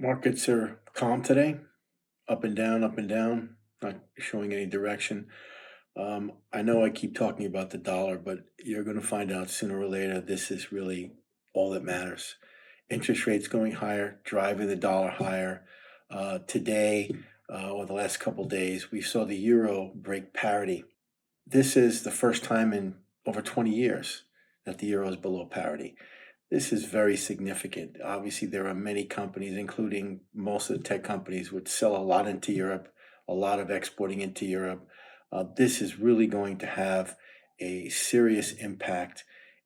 Markets are calm today, up and down, not showing any direction. I know I keep talking about the dollar, but you're going to find out sooner or later this is really all that matters. Interest rates going higher, driving the dollar higher. Today, or the last couple days, we saw the euro break parity. This is the first time in over 20 years that the euro is below parity. This is very significant. Obviously, there are many companies, including most of the tech companies, which sell a lot into Europe, a lot of exporting into Europe. This is really going to have a serious impact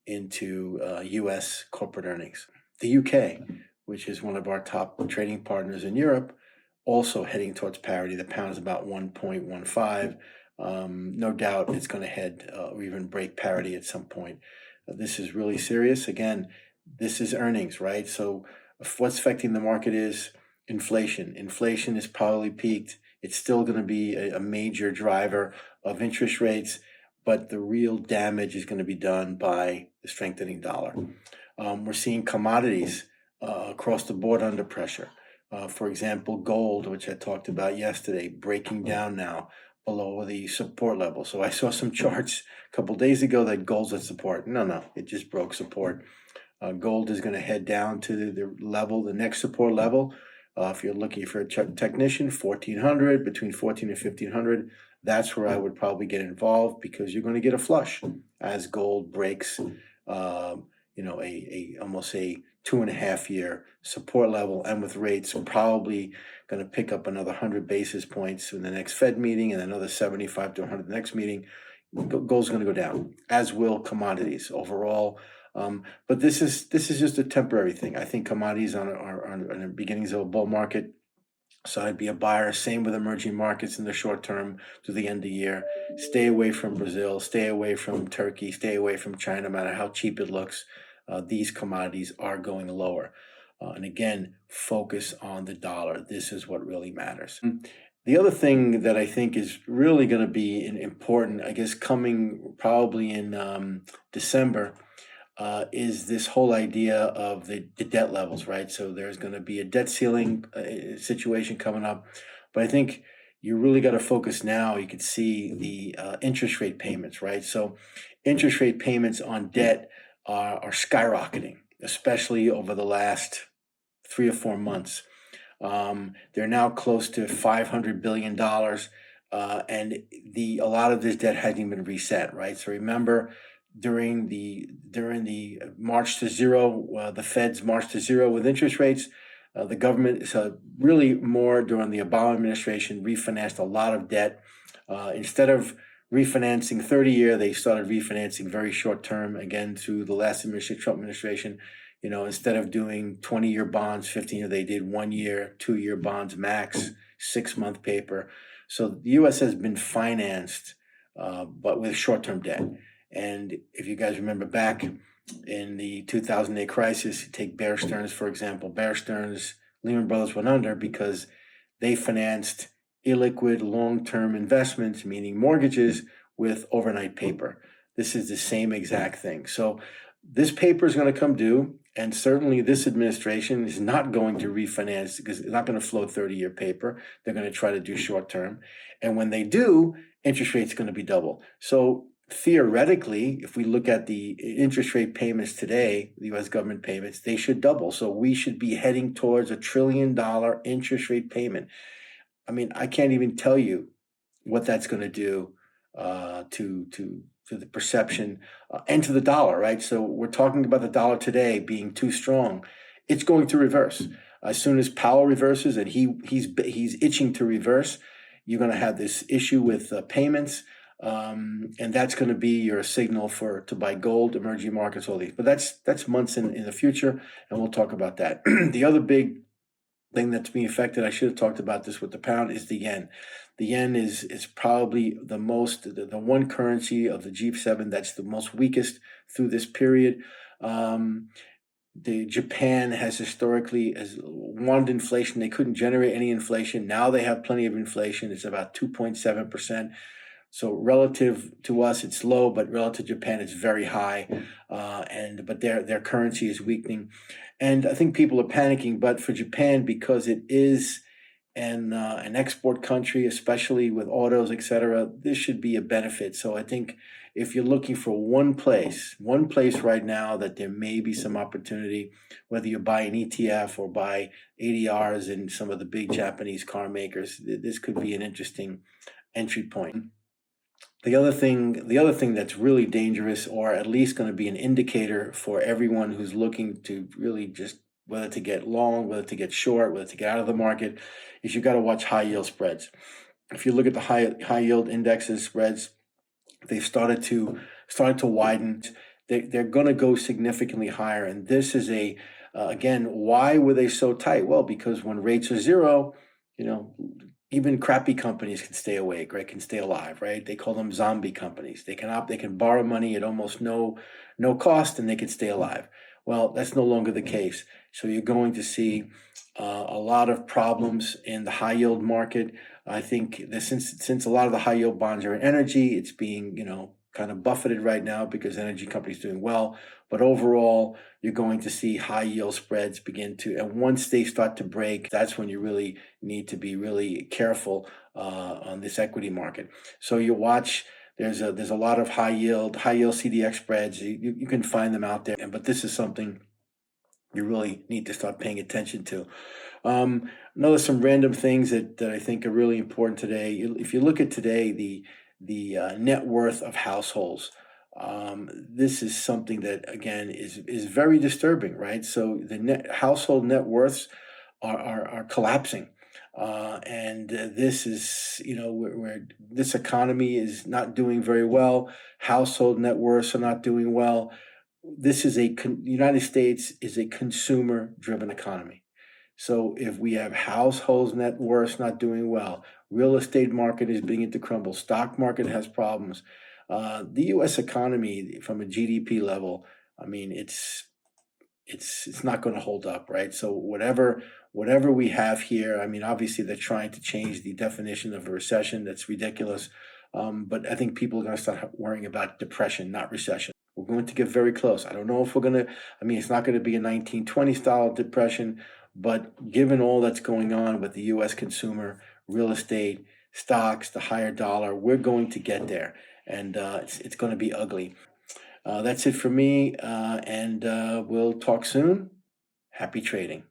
into US corporate earnings. The UK, which is one of our top trading partners in Europe, also heading towards parity. The pound is about 1.15. No doubt it's going to head or even break parity at some point. This is really serious. Again, this is earnings, right? So what's affecting the market is inflation. Inflation is probably peaked. It's still going to be a major driver of interest rates, but the real damage is going to be done by the strengthening dollar. We're seeing commodities across the board under pressure. For example, gold, which I talked about yesterday, breaking down now below the support level. So I saw some charts a couple days ago that gold's at support. No, it just broke support. Gold is going to head down to the next support level. If you're looking for a technician, 1400, between 14 and 1500, that's where I would probably get involved because you're going to get a flush as gold breaks, almost a 2.5 year support level, and with rates probably going to pick up another 100 basis points in the next Fed meeting and another 75 to 100 the next meeting. Gold's going to go down, as will commodities overall. But this is just a temporary thing. I think commodities are on the beginnings of a bull market. So I'd be a buyer. Same with emerging markets in the short term to the end of the year. Stay away from Brazil. Stay away from Turkey. Stay away from China, no matter how cheap it looks. These commodities are going lower. And again, focus on the dollar. This is what really matters. The other thing that I think is really going to be important, I guess, coming probably in December, is this whole idea of the debt levels, right? So there's going to be a debt ceiling situation coming up, but I think you really got to focus now. You can see the interest rate payments, right? So interest rate payments on debt are skyrocketing, especially over the last 3 or 4 months. They're now close to $500 billion, and a lot of this debt hasn't even been reset, right? So remember, during the March to zero, the Fed's March to zero with interest rates, the government is really more during the Obama administration refinanced a lot of debt. Instead of refinancing 30-year, they started refinancing very short term. Again, through the last administration, Trump administration, instead of doing 20-year bonds, 15-year, they did 1 year, 2 year bonds max, 6-month paper. So the U.S. has been financed, but with short-term debt. And if you guys remember back in the 2008 crisis, take Bear Stearns, for example. Bear Stearns, Lehman Brothers went under because they financed illiquid long-term investments, meaning mortgages, with overnight paper. This is the same exact thing. So this paper is going to come due, and certainly this administration is not going to refinance because it's not going to float 30-year paper. They're going to try to do short-term. And when they do, interest rate's going to be double. So theoretically, if we look at the interest rate payments today, the U.S. government payments, they should double. So we should be heading towards $1 trillion interest rate payment. I mean, I can't even tell you what that's going to do to the perception and to the dollar, right? So we're talking about the dollar today being too strong. It's going to reverse. As soon as Powell reverses, and he's itching to reverse, you're going to have this issue with payments. And that's going to be your signal to buy gold, emerging markets, all these. But that's months in the future, and we'll talk about that. The other big thing that's being affected, I should have talked about this with the pound, is the yen. The yen is probably the one currency of the G7 that's the most weakest through this period. The Japan has historically wanted inflation. They couldn't generate any inflation. Now they have plenty of inflation. It's about 2.7%. So relative to us, it's low, but relative to Japan, it's very high. But their currency is weakening, and I think people are panicking. But for Japan, because it is an export country, especially with autos, etc., this should be a benefit. So I think if you're looking for one place right now that there may be some opportunity, whether you buy an ETF or buy ADRs in some of the big Japanese car makers, this could be an interesting entry point. The other thing that's really dangerous, or at least going to be an indicator for everyone who's looking to really just whether to get long, whether to get short, whether to get out of the market, is you got to watch high yield spreads. If you look at the high yield indexes spreads, they've started to widen. They're going to go significantly higher, and this is again, why were they so tight? Well, because when rates are zero, you know, even crappy companies can stay awake, right? Can stay alive, right? They call them zombie companies. They can borrow money at almost no cost, and they can stay alive. Well, that's no longer the case. So you're going to see a lot of problems in the high yield market. I think that since a lot of the high yield bonds are in energy, it's being kind of buffeted right now because energy companies doing well. But overall, you're going to see high yield spreads begin to, and once they start to break, that's when you really need to be really careful on this equity market. So you watch. There's a lot of high yield CDX spreads. You can find them out there, but this is something you really need to start paying attention to. Some random things that I think are really important today. If you look at today, the net worth of households, this is something that again is very disturbing, right? So the household net worths are collapsing. And this is, where this economy is not doing very well. Household net worths are not doing well. United States is a consumer-driven economy. So if we have households net worths not doing well, real estate market is beginning to crumble, stock market has problems. The U.S. economy, from a GDP level, I mean, it's not going to hold up, right? So whatever we have here, I mean, obviously they're trying to change the definition of a recession. That's ridiculous. But I think people are going to start worrying about depression, not recession. We're going to get very close. I don't know if we're going to, I mean, it's not going to be a 1920 style depression, but given all that's going on with the U.S. consumer, real estate, stocks, the higher dollar, we're going to get there. And it's going to be ugly. That's it for me, and we'll talk soon. Happy trading.